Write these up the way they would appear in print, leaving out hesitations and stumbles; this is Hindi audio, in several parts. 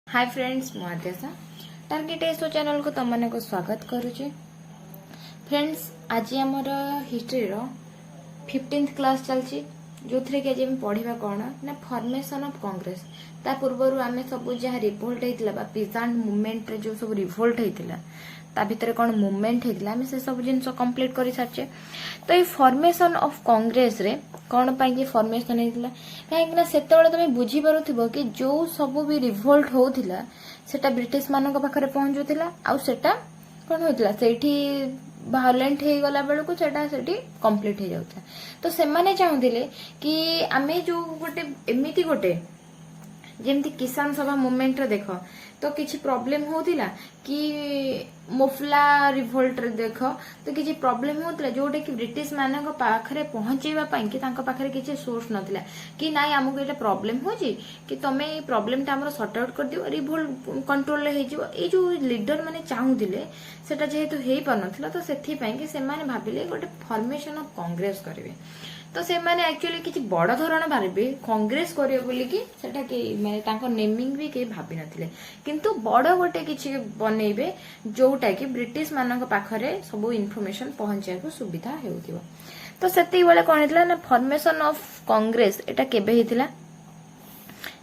हाय फ्रेंड्स मु आद्याशा टार्गेट एसओ चैनल को तुम को स्वागत करुचे। फ्रेंड्स आज आमर हिस्ट्री रो 15th क्लास चलची जो थरे के आज हम पढ़िबा कोन ना फॉर्मेशन ऑफ कांग्रेस। ता पूर्वरु आमे सब जहा रिवोल्ट हेतिला बा पीसांट मूवमेंट रे जो सब रिवोल्ट हेतिला ता भीतर कोन मूवमेंट हेतिला आमे से सब जिंस कंप्लीट करि साचे। तो ये फॉर्मेशन ऑफ कांग्रेस रे कोन पाई कि फॉर्मेशन हेतिला काहेकि सेतेबेले तुम बुझी पारुथिबो कि जो सब भी रिवोल्ट होतिला सेटा ब्रिटिश मानक पाखरे पहुंचुतिला आ सेटा कोन होतिला सेठी भायोलेंट हे गला बेलको सेटा सेठी कंप्लीट हे जाउता। तो से माने चाहुथिले कि आमे जो गोटे एमिति गोटे जेमती किसान सभा मूवमेंट रे देखो तो किछि प्रॉब्लम होतिला कि मोफला रिवोल्ट रे देखो तो किछि प्रॉब्लम होतिला जोटे कि ब्रिटिश मानक पाखरे पहुंचेबा पई कि तांको पाखरे किछि सोर्स नथिला कि नाइ हमको एटा प्रॉब्लम होजी कि तमे प्रॉब्लम टा हमरो सॉर्ट आउट कर दियो रिवोल्ट कंट्रोल रे हे जिवो। ए जो लीडर माने चाहुदिले सेटा जेहेतु हेई परनथिला तो सेथि पई कि से माने भाबिले गोटे फॉर्मेशन ऑफ कांग्रेस करिवे। तो से माने एक्चुअली किछि बड़ धरण भाबे कांग्रेस करियो बोली कि सेटा के माने तांको नेमिंग भी के भाबी नथिले किंतु बड़ गोटे किछि बनेइबे जोटा कि ब्रिटिश मानक पाखरे सब इन्फॉर्मेशन पहुंचाय को सुविधा हेउथिबो। तो सेति बेले कोन हेतला ना फॉर्मेशन ऑफ कांग्रेस एटा केबे हेतिला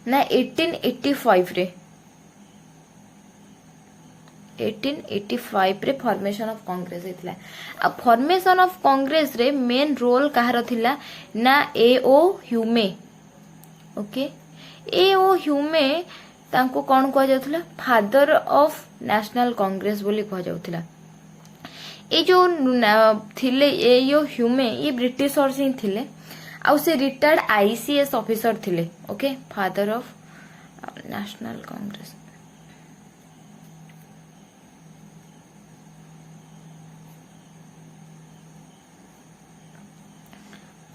ना 1885 रे 1885 रे फॉर्मेशन ऑफ कांग्रेस हेतिला। आ फॉर्मेशन ऑफ कांग्रेस रे मेन रोल कहार थिला ना एओ ह्यूमे। ओके एओ ह्यूमे तांको कोन कह जाउथला फादर ऑफ नेशनल कांग्रेस बोली कह जाउथला। ए जो थिले एओ ह्यूमे ये ब्रिटिश और से थिले आ से रिटायर्ड आईसीएस ऑफिसर थिले। Okay father of national Congress.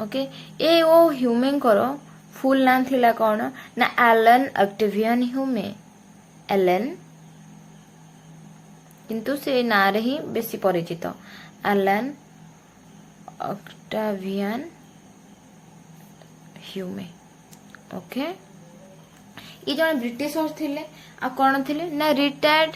Okay एओ ह्यूमे करो फुल नाम थिला कौन ना एलन ऑक्टेवियन ह्यूमे। एलन किंतु से ना रे ही बेसी परिचित एलन ऑक्टेवियन ह्यूमे। ओके ये जन ब्रिटिश थिले आ कौन थिले ना रिटायर्ड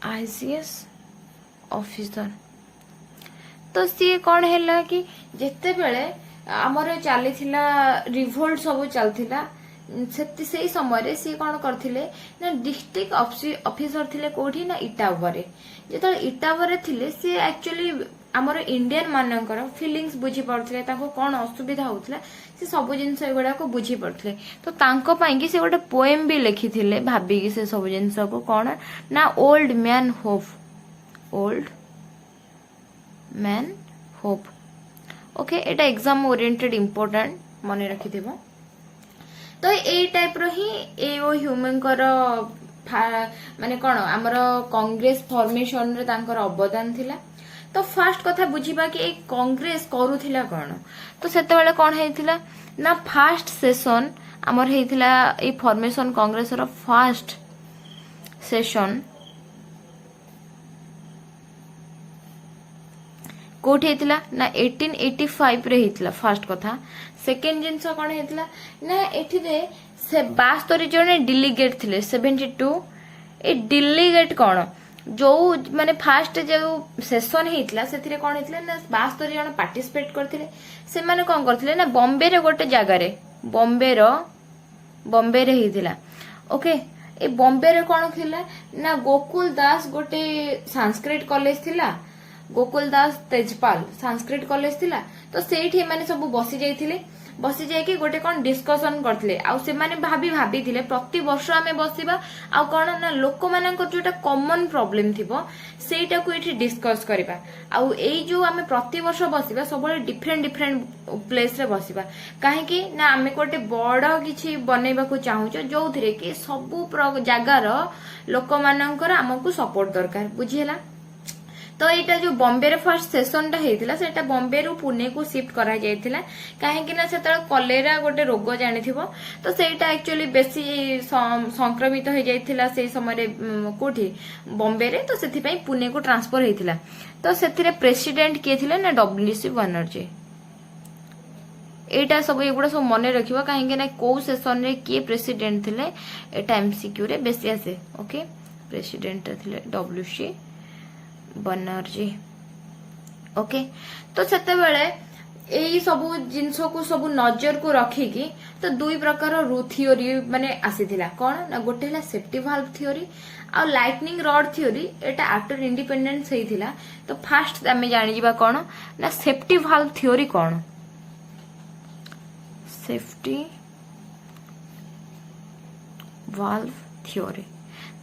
आईसीएस ऑफिसर। तो सी कौन है कि जिते बेले आमर चली रिवोल्ट सब चलता से समय सी कौन करथिले ना डिस्ट्रिक्ट ऑफिसर थिले कोठी ना इटावरे जो इटावरे थिले सी एक्चुअली आमर इंडियन मानकर फीलिंग्स बुझी पड़ते कौन असुविधा होता से सब जिनस एगुड़ा को बुझी पड़ते। तो तांको पाई कि से गोटे पोएम भी लिखी थिले भाबी से सब जिनस को कौन ना ओल्ड मैन होप। ओके एटा एग्जाम ओरिएंटेड इंपोर्टेंट मन रखि देबो। तो ए टाइप रो ही एओ ह्यूमन कर माने कौन आमर कांग्रेस फॉर्मेशन रे तांकर अवदान थिला। तो फास्ट कथा बुझीबा कि एक कांग्रेस करूथिला कौन तो सेते बेले कौन हेतिला ना फास्ट सेशन आमर हेतिला ए फॉर्मेशन कांग्रेस रो फास्ट सेशन कोठ हेतिला ना 1885 रे हेतिला फास्ट कथा। सेकेंड जिंस कौन हेतिला ना एठी रे से 72 जने डेलीगेट थिले 72। ए डेलीगेट कौन जो माने फास्ट जो सेशन हेतिला सेथिरे कोन हेतिला ना 72 जन पार्टिसिपेट करथिले। से माने कोन करथिले ना बॉम्बे रे गोटे जगह रे बॉम्बे रे हेतिला। ओके ए बॉम्बे रे कोन थिला ना गोकुल दास गोटे संस्कृत कॉलेज थिला गोकुल दास तेजपाल संस्कृत कॉलेज थिला। तो सेठी माने सब बसी जाइथिले बसी जाइके गोटे कौन डिस्कसन करथिले आ से माने भाबी थिले प्रति वर्ष आमे बसिबा आ कौन ना लोक मानकर जोटा कॉमन प्रॉब्लम थिबो सेटा को एठी डिस्कस करबा आ एई जो आमे प्रति वर्ष बसिबा सब डिफरेंट प्लेस रे बसिबा काहे कि ना आमे कोटे बड़ किछि बनेबा को चाहूचो जो थरे कि सब जगार लोक मानकर हमकु सपोर्ट दरकार बुझियला। तो यहाँ जो बॉम्बे रे फर्स्ट सेशन होता है बॉम्बे रु पुणे को शिफ्ट करा जायतिला कहीं ना से कलेरा गोटे रोग जानी तो सेटा एक्चुअली बेसी संक्रमित हो जाइथिला से समय कोठी बॉम्बे रे तो सेथि पई पुणे को ट्रांसफर होता तो से प्रेसिडेंट किए थिले ना डब्ल्यूसी बनर्जी एटा सब एगुड़ा सब मन रखिबा कहीं ना कौ सेशन रे किए प्रेसिडेंट थिले एटा एमसीक्यू रे बेसी आसे ओके प्रेसिडेंट थिले डब्ल्यूसी बनर्जी ओके तो सेते बेले एई सब जिंस को सब नजर को रखिकी तो दुई प्रकार रू थियोरी माने आसीथिला कोन ना गोटे हला सेफ्टी वाल्व थियोरी आ लाइटनिंग रॉड थियोरी एटा आफ्टर इंडिपेंडेंस हेइथिला तो फास्ट आमे जानि जिबा कोन ना सेफ्टी वाल्व थियोरी कोन सेफ्टी वाल्व थियोरी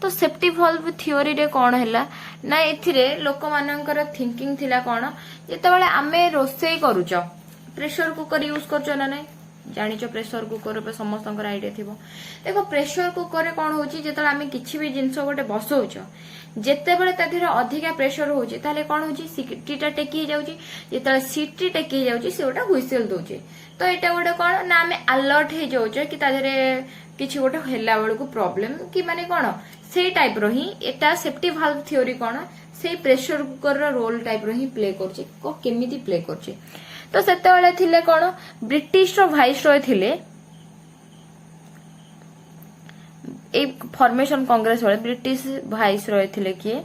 तो सेफ्टी वाल्व थियोरी रे कौन हैला ना एथिरे लोक मानकर थिंकिंग थिला कौन जेतेबेले आमे रोसई करूच प्रेशर कुकर यूज करछ ना नहीं जानिच प्रेशर कुकर पे समस्तंकर आइडिया थिबो देखो प्रेशर कुकर कौन होची जेतेबेले आमे किछि भी जिंस गोटे बसौच जेतेबेले तादिर अधिका प्रेशर होची ताले कौन होची सीटीटा टेकी जाउची जेतेबेले सीटी टेकी जाउची से ओटा हुइसेल दोची तो एटा गोटे कौन ना आमे अलर्ट हे जाउछ कि तादिरे किछि गोटे हेला बेल को प्रॉब्लम कि माने कौन से टाइप रो ही एटा सेफ्टी वाल्व थियोरी कौन से प्रेशर कुकर रो रोल टाइप रो ही प्ले करछि को केमिति प्ले करछि तो सेते बेले थिले कौन ब्रिटिश रो वाइस रॉय थिले ए फॉर्मेशन कांग्रेस वाले ब्रिटिश वाइस रॉय थिले किए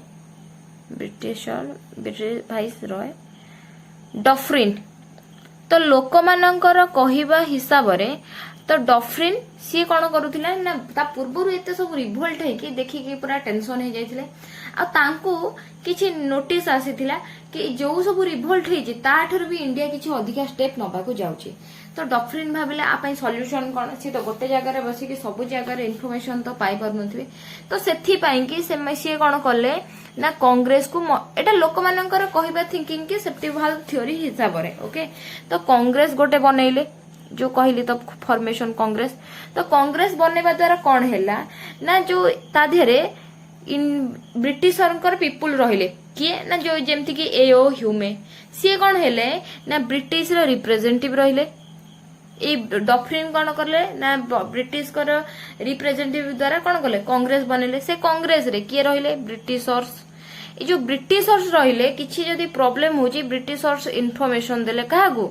ब्रिटिश वाइस रॉय डफरिन तो लोक मानकर कहिबा हिसाब रे तो डफरिन सी कौन करुथिला ना ता पूर्व एते सब रिवोल्ट है कि देखिकी पूरा टेंशन हो जाइथिले आ तांको किछि नोटिस आसीथिला कि जो सब रिवोल्ट है ताठर भी इंडिया किछि अधिका स्टेप नबा को जाउची तो डफरिन भाबिले आ पई सॉल्यूशन कोन सी तो गोटे जगह रे बसी कि सब जगह रे इन्फॉर्मेशन तो पाई पर नथिबे तो सेथि पई कि से कोन करले ना कांग्रेस को एटा लोक मानकर कहिबा थिंकिंग कि सेफ्टी वाल्व थ्योरी हिसाब रे ओके तो कांग्रेस गोटे बनैले जो कहली तो फॉर्मेशन कांग्रेस तो कांग्रेस बनवा द्वारा कौन हैला ना जो ता धेरे इन ब्रिटिशर पीपुल रहिले किए ना जो जेमती कि एओ ह्यूमे सी कौन हेले ना ब्रिटिश रो रिप्रेजेंटेटिव रहिले ए डफरिन कौन करले ना ब्रिटिश कर रिप्रेजेंटेटिव द्वारा कौन करले कांग्रेस बनले से कांग्रेस रे किए रहिले ब्रिटिशर्स ए जो ब्रिटिशर्स रहिले किछि जदी प्रॉब्लम होची ब्रिटिशर्स इन्फॉर्मेशन देले काहागु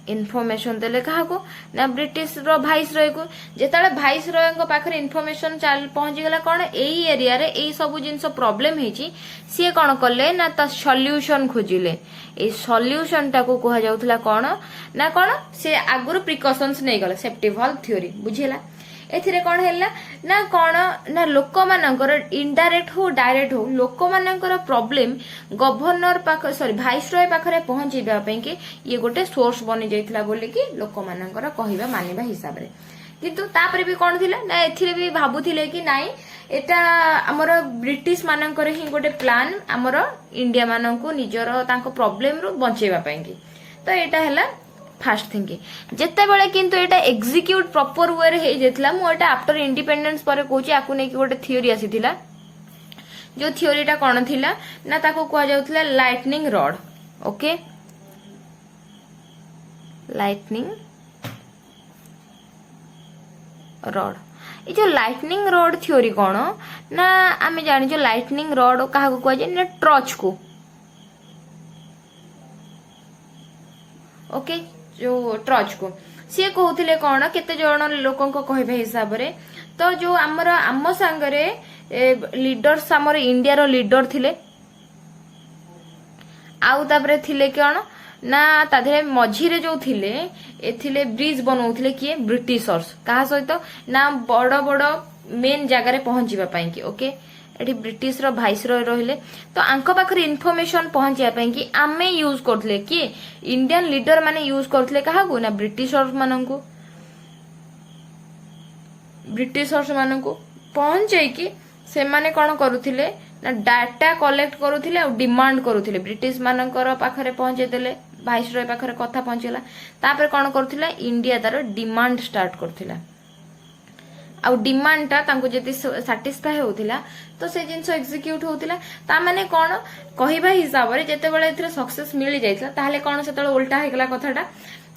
इनफॉरमेशन देले काहाको ना ब्रिटिश रो वाइस रॉय को जेताले वाइस रॉय को पाखरे इनफॉरमेशन चाल पहुंची गला कोन एई एरिया रे एई सब जिंस प्रॉब्लम हेची सी कोन करले ना ता सॉल्यूशन खोजिले ए सॉल्यूशन टा को कहा जाउथला कोन ना कोन से आगुर प्रिकॉशंस नै गला सेफ्टी वाल्व थ्योरी बुझिला एथिरे कोन हैला ना कोन ना लोक मानकर इनडायरेक्ट हो डायरेक्ट हो लोक मानकर प्रॉब्लम गवर्नर पाख सॉरी वाइस रॉय पाखरे पहुंचीबा पई कि ये गोटे सोर्स बनि जाइतला बोली कि लोक मानकर कहिबा मानिबा हिसाब रे किंतु तापरे भी कोन थिला ना एथिरे भी भाबुथिले कि नाइ एटा हमर ब्रिटिश मानकर ही गोटे प्लान हमर इंडिया माननको निजर तांको प्रॉब्लम रो बचेबा पई कि तो एटा हैला फास्ट थिंकिंग जेते बेले किंतु एटा एग्जीक्यूट प्रॉपर वे रे हे जेतला मो एटा आफ्टर इंडिपेंडेंस पर कहूची आकु नै कि गोटे थ्योरी आसीथिला जो थ्योरीटा कोन थिला ना ताको कहा जाउथला lightning rod okay lightning rod ये जो लाइटनिंग रॉड थ्योरी कोन ना आमे जानि जो लाइटनिंग रॉड काहा को कहा जाय ना टॉर्च को ओके जो टॉर्च को सी कहते कौन केते जन लोकों को कहबे हिसाब रे तो जो आमर आम सांगरे लीडर्स आमर इंडिया रो लीडर थिले आउ तापरे थिले कौन ना ताधे मझीरे जो थिले एथिले ब्रिज बनौथिले किए ब्रिटिशर्स कहा सहित ना बड़ बड़ मेन जगह रे पहुंचीबा पई कि ओके एठी ब्रिटिश रो वाइस रॉय रहिले तो आंको पाखरे इन्फॉर्मेशन पहुंचिया पई कि आमे यूज करथले कि इंडियन लीडर माने यूज करथले काहाकू ना ब्रिटिशर्स माननको पहुंचै कि से माने कोन करूथिले ना डाटा कलेक्ट करूथिले और डिमांड करूथिले ब्रिटिश मानकर पाखरे पहुंचे देले वाइस रॉय पाखरे कथा पहुंचला तापर कोन करूथिला इंडिया तार डिमांड स्टार्ट करथिला आउ डिमांडटा तांको जति सैटिस्फाई होतिला तो से जिंस एग्जीक्यूट होतिला ता माने कोन कहिबा हिसाब रे जते बेले एथरे सक्सेस मिली जाइतला ताहले कोन सेतळे उल्टा हेगला कथाटा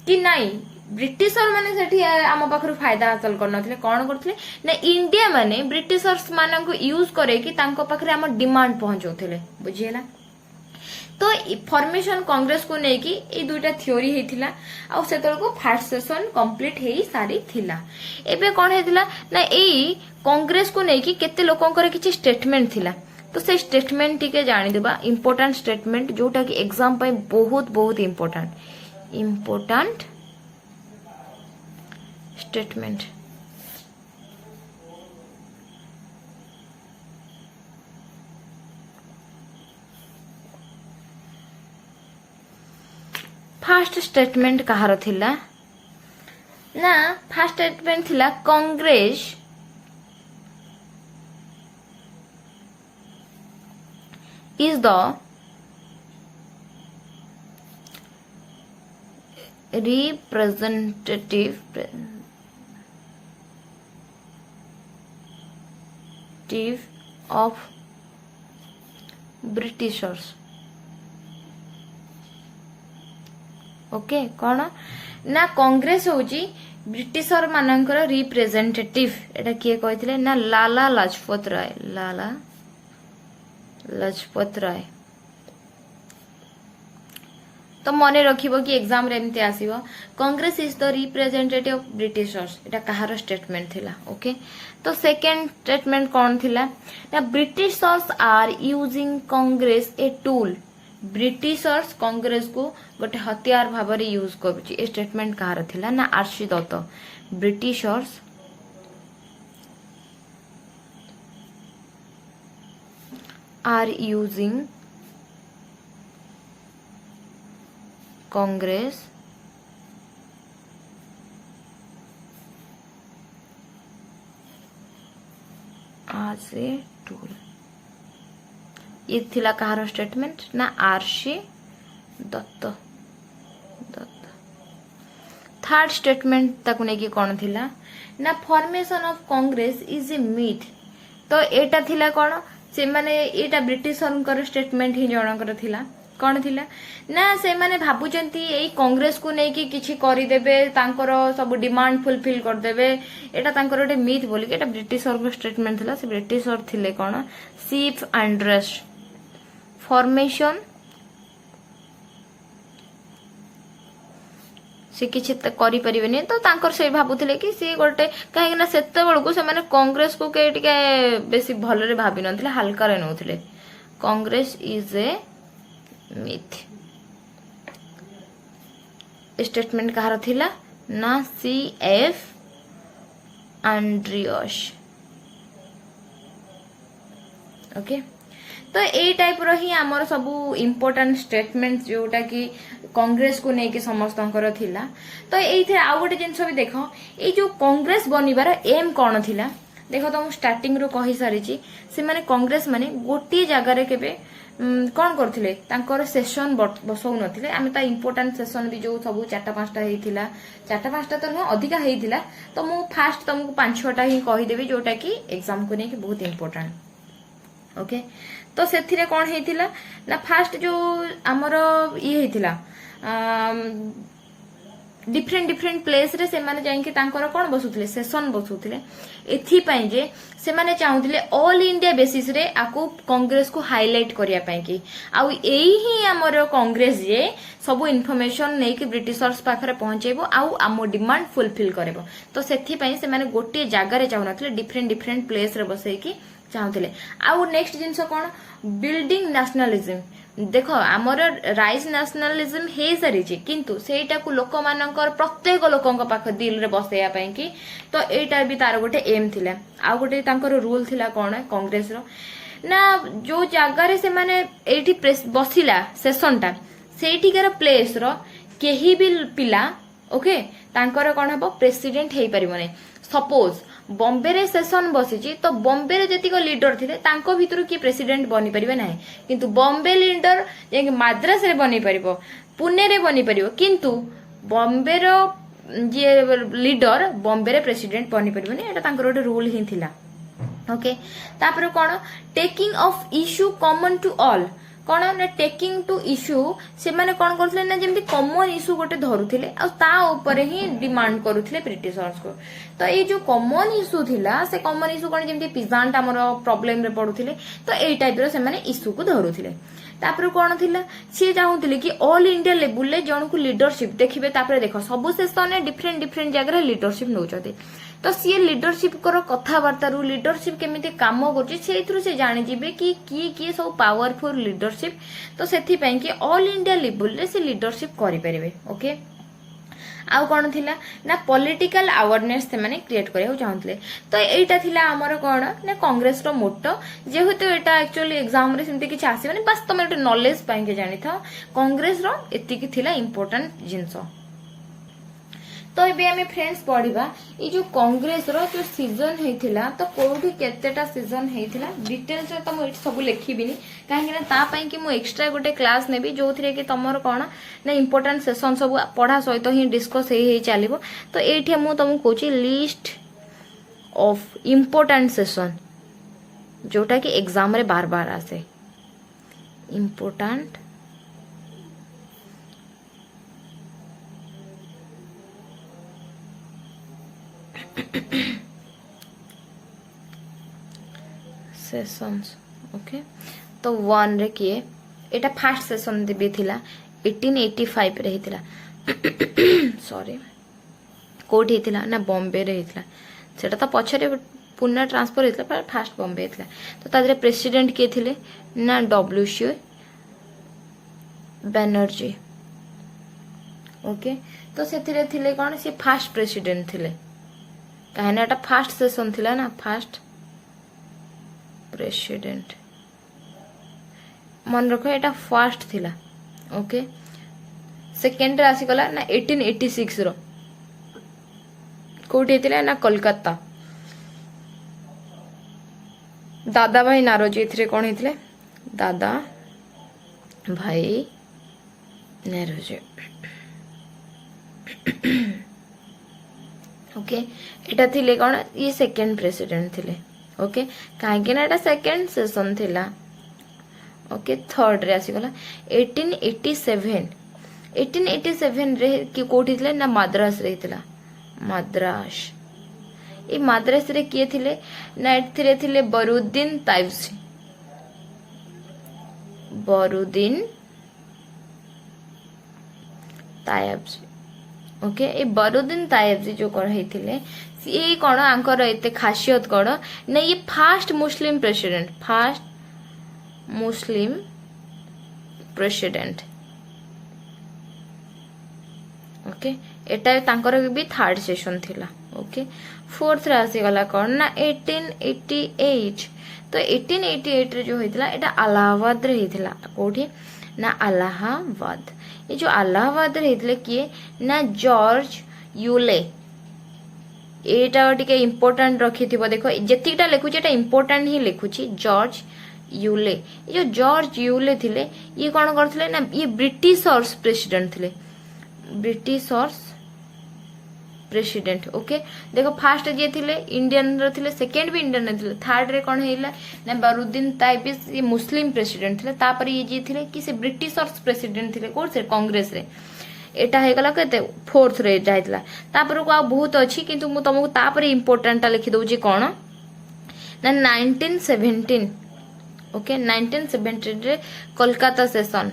कि नाही ब्रिटिशर माने सेठी आम पाखरु फायदा हासिल करनथिले कोन करथिले ना इंडिया माने ब्रिटिशर्स मानन को यूज करे कि तांको पाखरे हम डिमांड पहुंचौथिले बुझियला तो फॉर्मेशन कांग्रेस को नेकी ए दुईटा थ्योरी हेतिला आ सेतळ को फर्स्ट सेशन कंप्लीट हेई सारी थिला एबे कोन हेतिला ना एई कांग्रेस को नेकी केते लोकंकर किछि स्टेटमेंट थिला तो से स्टेटमेंट टिके जानि देबा इंपोर्टेंट स्टेटमेंट जोटा कि एग्जाम पय बहुत बहुत इंपोर्टेंट स्टेटमेंट फर्स्ट स्टेटमेंट कहार थिला ना फर्स्ट स्टेटमेंट थिला Congress is the representative of Britishers okay कौन ना कांग्रेस होची ब्रिटिशर मानकर रिप्रेजेंटेटिव एटा किए कहथिले ना लाला लाजपत राय तो मने रखिबो कि एग्जाम रे एमते आसीबो Congress is the representative of Britishers एटा कहार स्टेटमेंट थिला ओके तो सेकंड स्टेटमेंट कौन थिला ना Britishers are using Congress a tool Britishers Congress को गोटे हथियार भाव में यूज करुची ए स्टेटमेंट कहार थिला ना R C Dutt britishers are using Congress as a tool ये थिला कहार स्टेटमेंट ना आरसी दत्त थर्ड स्टेटमेंट ताकु नेकी कोन थिला ना formation of Congress is a myth तो एटा थिला कोन से माने एटा ब्रिटिशरनकर स्टेटमेंट ही जनकर थिला कोन थिला ना से माने भाबुचंती एई कांग्रेस को नेकी किछि करि देबे तांकर सब डिमांड फुलफिल कर देबे एटा तांकर ओटे मिथ बोली एटा ब्रिटिशर को स्टेटमेंट थिला से ब्रिटिशर थिले कोन चीफ एंड्रेस्ट फॉर्मेशन से किछि करि परिबेनी तो तांकर से भाबुथिले कि से गोटे काहे ना सेते बेलको से माने कांग्रेस को के टिके बेसी भलरे भाबी नथिले हल्का रे नथिले Congress is a myth statement कहार थिला ना सीएफ एंड्रियस ओके तो ए टाइप रो ही हमर सबु इंपोर्टेंट स्टेटमेंट जोटा कि कांग्रेस को नेकी समस्तंकर थिला तो एइथे आ गोटे जिंस भी देखो ए जो कांग्रेस बनिबार एम कोन थिला देखो तो स्टार्टिंग रो कहि सारी छी से माने कांग्रेस माने गोटी जगह रे केबे कोन करथिले तांकर सेशन बसौ नथिले आमे ता इंपोर्टेंट सेशन भी जो सब 4-5टा हेइथिला 4-5टा तो न अधिका हेइथिला तो मु फास्ट तुमको 5-6टा ही कहि देबी जोटा कि एग्जाम को नेकी बहुत इंपोर्टेंट ओके तो सेथिरे कोन हेइथिला ना फास्ट जो हमर ये हेइथिला डिफरेंट प्लेस रे से माने जाई कि तांकर कोन बसुथिले सेशन बसुथिले एथि पई जे से माने चाहुथिले ऑल इंडिया बेसिस रे आको कांग्रेस को हाईलाइट करिया पई कि आउ एही ही हमर कांग्रेस जे सब इन्फॉर्मेशन नै कि ब्रिटिशर्स पाखरे पहुंचेबो आउ आमो डिमांड फुलफिल करबो तो सेथि पई से माने गोटे जागा रे चाहुनथिले डिफरेंट प्लेस रे बसै कि चाहुथिले आउ नेक्स्ट जिंस कोन बिल्डिंग नेशनलिज्म देखो आमर राइज नेशनलिज्म हे सारी किंतु सेटा को लोक मानकर प्रत्येक लोकंक पाख दिल रे बसैया पई कि तो एटा भी तार गोटे एम थिला आ गोटे तांकर रूल थिला कोन कांग्रेस रो ना जो जागा रे से माने एठी बसिला सेशनटा सेठिकर प्लेस रो केही भी पिला ओके तांकर कोन हबो प्रेसिडेंट हेई परिबो नै सपोज बॉम्बे रे सेशन बसिची तो बॉम्बे रे जतिक लीडर थिले तांको भितरु की प्रेसिडेंट बनी परिबे नाही किंतु बॉम्बे लीडर जे माद्रास रे बनी परिबो पुणे रे बनी परिबो किंतु बॉम्बे रो जी लीडर बॉम्बे रे प्रेसिडेंट बनी परिबनी एटा तांकर गोटे रूल ही थिला ओके तापर कोन taking of issue common to all कौन ना टेकिंग टू इश्यू से माने कौन करथिले ना जेमती कॉमन इश्यू गोटे धरुथिले आ ता ऊपर ही डिमांड करुथिले ब्रिटिशर्स को तो ये जो कॉमन इश्यू थिला से कॉमन इश्यू कौन जेमती पिजांट हमर प्रॉब्लम रे पडुथिले तो ए टाइप रो से माने इश्यू को धरुथिले तापर कौन थिला सी चाहूथिले कि ऑल इंडिया लेवल ले जण को लीडरशिप देखिबे तापर देखो सब सेशन ने डिफरेंट डिफरेंट जगह लीडरशिप नउचते तो सी लीडरशिप कर कथबार्ता रू लीडरशिप केमिति काम करुँ से जानीजे कि किए सब पावरफुल लीडरशिप तो से कि ऑल इंडिया लेवल रे से लीडरशिप करें ओके आउ कौन थिला ना पॉलिटिकल अवेयरनेस से माने क्रिएट करिया चाहूले तो एटा थिला हमर कौन ना कांग्रेस रो मोटो जेहेतु एटा एक्चुअली एग्जाम रे सिमते किछ आसीबनी बस तुम एटा नॉलेज पाइन के जानि था कांग्रेस रो एतिकी थिला इंपोर्टेंट जिंस तो ये आम फ्रेंड्स पढ़ा ये जो कांग्रेस रो जो सीजन होता तो कौटी केतेटा सीजन होता डिटेल्स तो मुझे सब लिखिबिनी कहीं तापाई कि मुझे एक्सट्रा गोटे क्लास नेबी जो थी कि तुम कौन ना इंपोर्टेंट सेशन सब पढ़ा सहित ही डिस्कस चलो तो ये मुझे तुमको कहूँ लिस्ट ऑफ इंपोर्टेंट सेशन जोटा कि एग्जाम रे बार बार आसे इंपोर्टेंट सेशंस ओके तो वन रे किए एटा फर्स्ट सेशन भी थिला 1885 रे हितला सॉरी कोठी हितला ना बॉम्बे रे हितला सेटा तो पछरे पुना ट्रांसफर हितला पर फर्स्ट बॉम्बे हितला तो तादरे प्रेसिडेंट के थिले ना डब्ल्यूसी बनर्जी ओके तो सेथिरे थिले कोन से फर्स्ट प्रेसिडेंट थिले कहना एटा फर्स्ट सेशन थिला ना फर्स्ट प्रेसिडेंट मन रखो एटा फर्स्ट थिला ओके सेकेंड रे आसी गला ना 1886 रो कोठी थिला ना कोलकाता दादा भाई नारोजी इथरे कोन हितले दादा भाई नारोजी ओके एटा थिले कोन ये सेकेंड प्रेसिडेंट थिले ओके कहीं ना एटा सेकेंड सेशन थिला ओके थर्ड रे आसी गला 1887 रे कि कोठी थिले ना मद्रास रे थिला मद्रास ए मद्रास रे किए थिले ना एथिरे थिले बरुद्दीन ताइब्सी बरुद्दीन ताइब्सी ओके ए बरुद्दीन ताइब्सी जो कर थिले ये कौन आंकर एते खासियत कौन ना ये फर्स्ट मुस्लिम प्रेसिडेंट ओके एटा तांकर भी थर्ड सेशन थिला ओके फोर्थ रे आसी गला कौन ना 1888 तो 1888 रे जो होइतला एटा इलाहाबाद रे होइतला कोठी ना इलाहाबाद ये जो इलाहाबाद रे होइतले किए ना जॉर्ज यूले एटा टिके इंपोर्टेंट रखी थी देखो जेतिकटा लिखुची एटा इंपोर्टेंट ही लिखुची जॉर्ज यूले ये जो जॉर्ज यूले थिले ये कौन करथिले ना ये ब्रिटिशर्स प्रेसिडेंट थिले ब्रिटिशर्स प्रेसिडेंट ओके देखो फर्स्ट जे थिले इंडियन रे थिले सेकंड भी इंडियन रे थिले थर्ड रे कौन हेला ना बरुद्दीन ताइब्सी ये मुस्लिम प्रेसिडेंट थिले तापर ये जे थिले कि से ब्रिटिशर्स प्रेसिडेंट थिले कोर से कांग्रेस रे एटा हे गला केते फोर्थ रे जाइतला तापर को आ बहुत अछि किंतु मु तुमको तापर इंपोर्टेंट ता लिखि दउची कोन ना 1917 ओके 1917 रे कोलकाता सेशन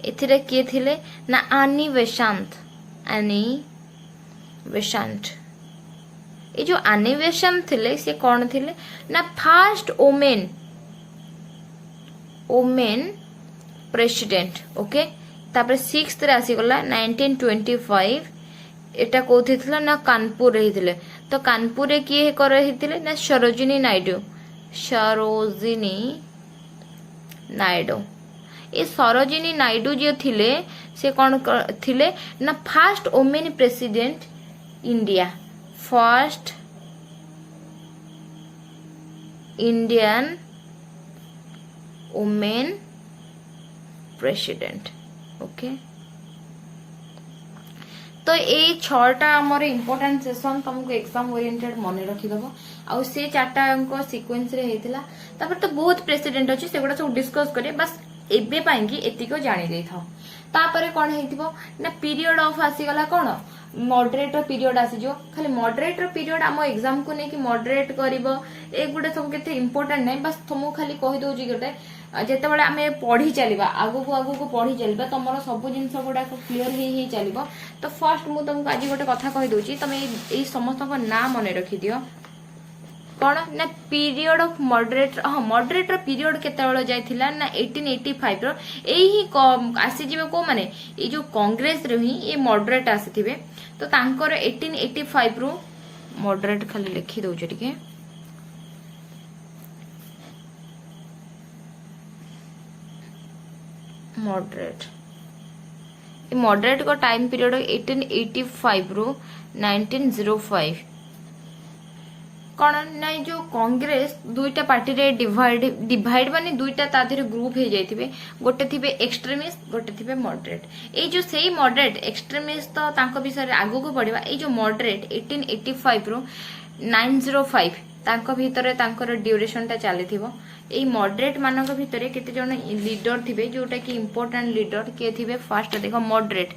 एथिरे के थिले ना आनी बेसांत ए जो आनी बेसांत थिले से कोन थिले ना फर्स्ट ओमेन प्रेसिडेंट ओके तापर 6th रे आसी गला 1925 एटा कोथि थिला ना कानपुर रे हितले तो कानपुर रे किए कर हितले ना सरोजिनी नायडू ये सरोजिनी नायडू जो थिले से कौन थिले ना first women president India first Indian women president okay तो ये 6टा आमर इंपोर्टेंट सेशन तुमको एग्जाम ओरिएंटेड मन रखिदब आउ से 4टा सीक्वेंस रे हेतिला तापर तो बहुत प्रेसिडेंट अछि सेगुडा सब डिस्कस करे बस एबे पाई कि एतिको जानि देई थाओ तापर कोन हेतिबो ना पीरियड ऑफ आसीगला कोन मॉडरेटर पीरियड आसीजो खाली मॉडरेटर पीरियड आम एग्जाम को नहीं कि मॉडरेट करिवो ए गुडे सब केते इंपोर्टेंट नै बस तुमको खाली कहि दोजी गटे जेते बळे आमे पढी चलिबा आगु को पढी चलिबा तमरो सब जिंस गुडा क्लियर हे चलिबो तो फर्स्ट मु तुमको आज गोटे कथा कहि दोची तमे ए समस्त को नाम मने रखि दियो कौन ना पीरियड ऑफ मॉडरेटर हाँ मॉडरेटर पीरियड केतेबेले जाइथिला ना 1885 रो एही आसी जिवे को माने ए जो कांग्रेस रे ही ए मॉडरेट आसीथिबे तो तांकर 1885 रो मॉडरेट खाली लिखि दउ टिके मॉडरेट को टाइम पीरियड 1885 रो 1905 कौन ना जो कांग्रेस दुईटा पार्टी रे डिवाइड माने दुईटा ताधरे ग्रुप हे जाइथिबे गोटे थिबे एक्सट्रीमिस्ट गोटे थिबे मॉडरेट ए जो सेही मॉडरेट एक्सट्रीमिस्ट तो तांको विषय आगु को पड़िबा ए जो मॉडरेट 1885 रो 905 तांको भितरे तांकर ड्यूरेशन ता चलीथिबो ए मॉडरेट मानक भितरे केते जण लीडर थिबे जोटा कि इंपोर्टेंट लीडर के थिबे फर्स्ट देखो मॉडरेट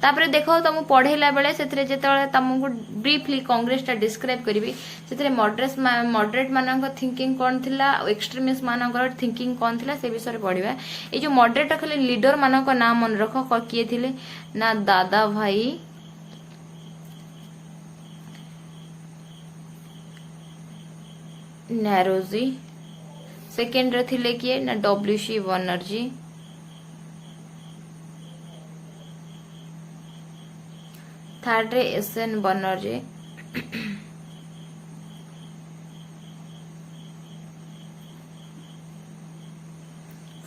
तापर देखो तुम पढ़ेला बेले से जेतेबेले तुमको ब्रीफली कांग्रेस ता डिस्क्राइब करिवि से मॉडरेट मानक थिंकिंग कौन थिला एक्सट्रीमिस्ट मानक थिंकिंग कौन थिला से विषय पढ़िबा ए जो मॉडरेट खाली लीडर मानक नाम मन रख किए थिले ना दादा भाई नौरोजी सेकेंड रे थिले किए ना डब्ल्यूसी बनर्जी थर्ड रे एसएन बनर्जी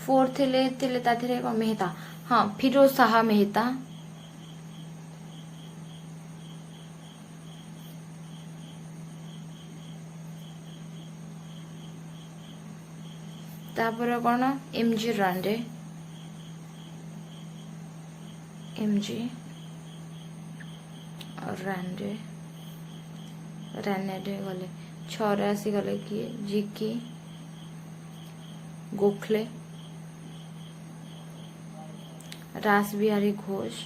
फोर्थ थिले ताथिरे को मेहता हाँ फिरोज शाह मेहता तापर कौन एमजी रांडे एमजी रानेडे गले 86 गले किए जीकी गोखले रास बिहारी घोष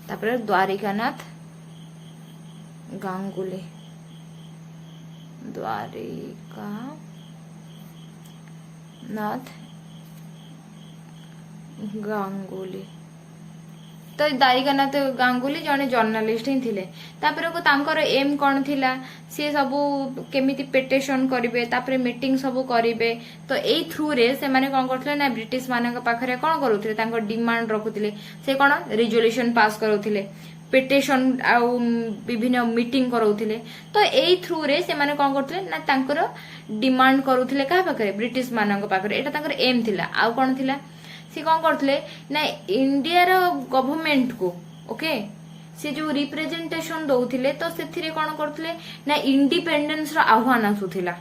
तापर द्वारिकानाथ गांगुली द्वारिका नाथ गांगुली तो द्वारिकानाथ गांगुली जने जर्नलिस्ट ही थिले तापर को तांकर एम कौन थिला सी सबू केमिति पिटिशन करिवे तापर मीटिंग सबू करिवे तो एई थ्रू रे से माने कोन करथले ना ब्रिटिश मानक पाखरे कोन करूथले तांकर डिमांड रखुथले से कोन रिजोल्यूशन पास करूथले पिटिशन आउ विभिन्न मीटिंग करूथले तो एई थ्रू रे से माने कोन करथले ना तांकर डिमांड करूथले का पाखरे ब्रिटिश मानक पाखरे एटा तांकर एम थिला आउ कोन थिला सी कौन करथले ना इंडिया रो गवर्नमेंट को ओके से जो रिप्रेजेंटेशन दउथिले तो सेथिरे कोन करथले ना इंडिपेंडेंस रो आह्वान आसुथिला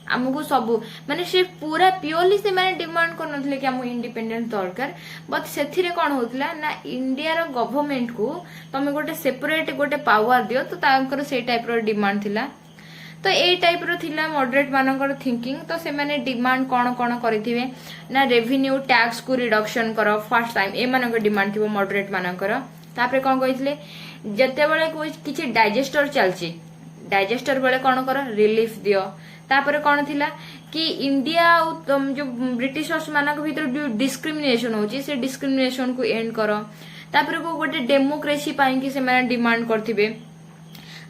हमको सबू माने से पूरा प्योरली से माने डिमांड करनथले कि हम इंडिपेंडेंस दरकार बट सेथिरे कोन होतला ना इंडिया रो गवर्नमेंट को तमे गोटे सेपरेट गोटे पावर दियो तो तांकर से टाइप रो डिमांड थिला तो ए टाइप रो थिला मॉडरेट मानकर थिंकिंग तो से माने डिमांड कोन कोन करिथिबे ना रेवेन्यू टैक्स को रिडक्शन करो फर्स्ट टाइम ए मानकर डिमांड थिबो मॉडरेट मानकर तापर कोन कहिथिले जते बेले किछि डाइजेस्टर चलछि डाइजेस्टर बेले कोन करो रिलीफ दियो तापर कोन थिला कि इंडिया जो ब्रिटिशर्स मानक भीतर डिस्क्रिमिनेशन होची से डिस्क्रिमिनेशन को एंड करो तापर को गोटे डेमोक्रेसी पाई कि से माने डिमांड करथिबे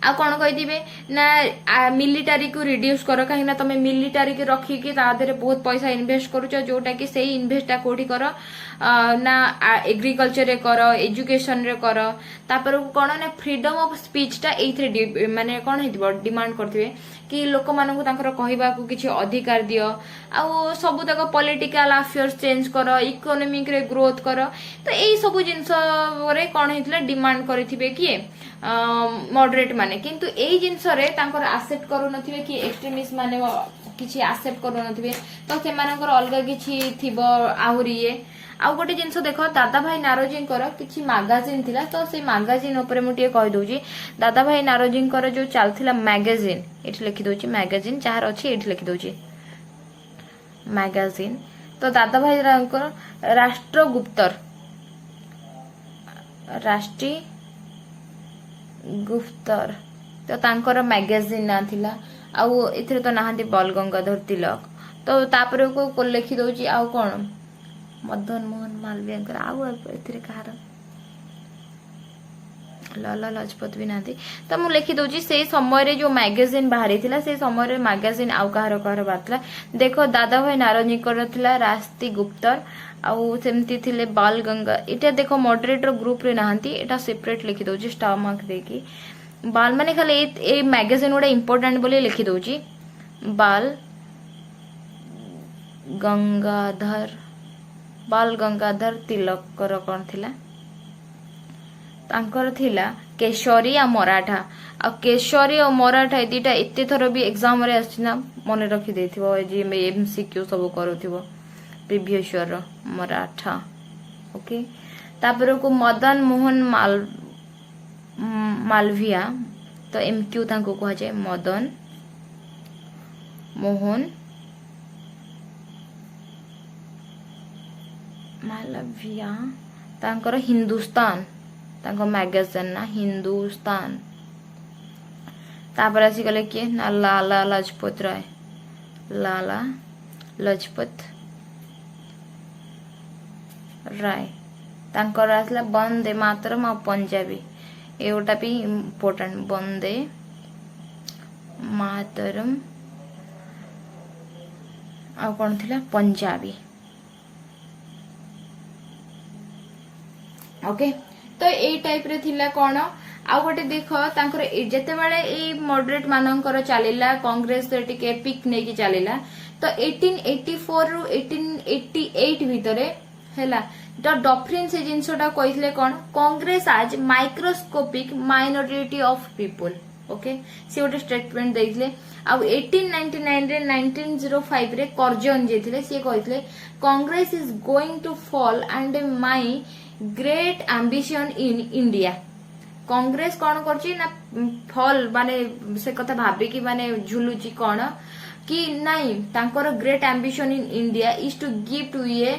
आ कौन कही ना मिलिटारी को रिड्यूस कर कहीं तुम मिलिटारी को रखिकी बहुत पैसा इन्वेस्ट करुच जोटा कि सही इन्वेस्टा कोठी कर ना एग्रीकल्चर रे कर एजुकेशन रे कर तापर कौन ना फ्रीडम ऑफ स्पीच टा एथरे माने कौन हेतिबो डिमांड करथिबे कि लोक मानकु तांकर कहबा को किछि अधिकार दियो आ सब तक पॉलिटिकल अफेयर्स चेंज कर इकोनॉमिक रे ग्रोथ कर तो एई सब जिंस रे कौन हेतिला डिमांड करथिबे कि मॉडरेट माने किंतु एई जिंस रे तांकर एक्सेप्ट करू नथिबे कि एक्सट्रीमिस्ट माने किसी एक्सेप्ट करूनथिबे तो सेमानकर अलग किछि थिबो आहुरी ये आ गोटे जिनस देख दादा भाई नारोजी किछि मैगजीन थिला तो से मैगजीन ऊपर मुझे कहि दउची दादा भाई नारोजी जो चलथिला मैगजीन एठी लिखि दउची मैगजीन जहार अछि एठी लिखि दउची मैगजीन तो दादा भाई राष्ट्रगुप्तर राष्ट्रीय गुप्तर तो तांकर मैगजीन ना थिला आउ एथिरे तो नाहंती बाल गंगाधर तिलक तो तापर को लिखि दउची आउ कोन मदन मोहन मालवीय आउ एथिरे कहार लाला लाजपत भी नांती तो मु लिखि दउची से समय रे जो मैगजीन बाहरी थिला से समय रे मैगजीन आउ कहार बातला देखो दादा भाई नारोजी थिला राष्ट्रीय गुप्तर आउ सेमती थिले बाल गंगा इटा देखो मॉडरेटर ग्रुप रे नाहंती एटा सेपरेट लिखि दउची स्टार मार्क देकी बाल माने खाली ए मैगजीन गुडा इंपोर्टेंट बोली लिखि दउची बाल गंगाधर तिलक कर कोन थिला तांकर थिला केशरी आ मराठा आ केशरी और मराठा ए दिटा एते थरो भी एग्जाम रे आछिना मने रखि देथिबो जे एमसीक्यू सब करूथिबो प्रीवियस ईयर मराठा ओके तापर को मदन मोहन मालविया तो एमक्यू तांको कहा जाए मदन मोहन मालविया तांकर हिंदुस्तान तांको मैगजीन ना हिंदुस्तान तापर आसी गले के ना लाला लाजपत राय लाला लाजपत राय तांकर आसला वंदे मातरम आ पंजाबी एटा भी इम्पोर्टेंट वंदे मातरम आ कौन थिला पंजाबी ओके तो ए टाइप रे थिला कोन आ गोटे देख तांकर जेते बेले ए मॉडरेट मानकर चलिला कांग्रेस टिके पिक नेकी चलिला तो 1884 रु 1888 भितरे हैला द डॉफ्रिन से जिनसोटा कहितले कोन कांग्रेस आज microscopic minority of people okay से गोटे स्टेटमेंट देइतले आ 1899 रे 1905 रे करजन जे थिले से कहितले Congress is going to fall and my great ambition in India Congress कौन करची ना फॉल माने से कथा भाबी कि माने झुलुची कोन कि नाही तांकर great ambition in India is to give to a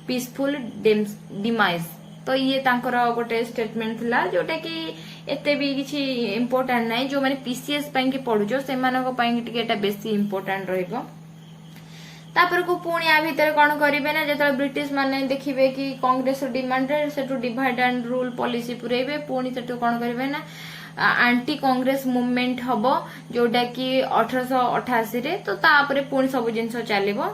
peaceful demise तो ये तांकर गोटे स्टेटमेंट थिला जोटा कि एते भी किछि इंपोर्टेंट नाही जो माने पीसीएस पई कि पढुचो से मानको पई कि एटा बेसी इंपोर्टेंट रहइबो तापर को पुणी आ भीतर कौन करेंगे ना जो ब्रिटिश माने देखिए कि कांग्रेस डिमांड से डिवाइड एंड रूल पॉलिसी पुरेबे पुणी से कौन करेंगे ना एंटी कांग्रेस मूवमेंट हम जोटा कि 1888 रे तो तापर पुणी सब जिनस चलो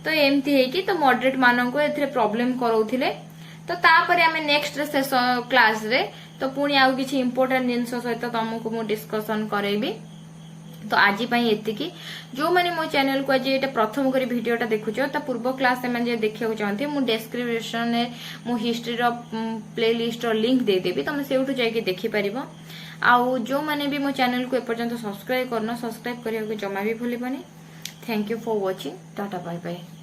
तो एमती है कि तो मॉडरेट मानन को एथरे प्रॉब्लम कराउथिले तो तापर आमे नेक्स्ट क्लास रे तो पुणी आउ किछि इंपोर्टेंट जिनस सहित तुमको मु डिस्कशन करेबी तो आज एतिकी जो मैंने मो चैनल को आज ये प्रथम करी वीडियोटा देखुछ ता पूर्व क्लास से देखा चाहते मु डिस्क्रिप्शन में मो हिस्ट्री रो प्लेलिस्ट रो लिंक दे देबी तुम सेउठु जाके देखि परिबो आउ जो मैंने भी मो चैनल को एपर्यंत सब्सक्राइब करना सब्सक्राइब करियो जमा भी भूलिबनी thank you for watching tata bye bye.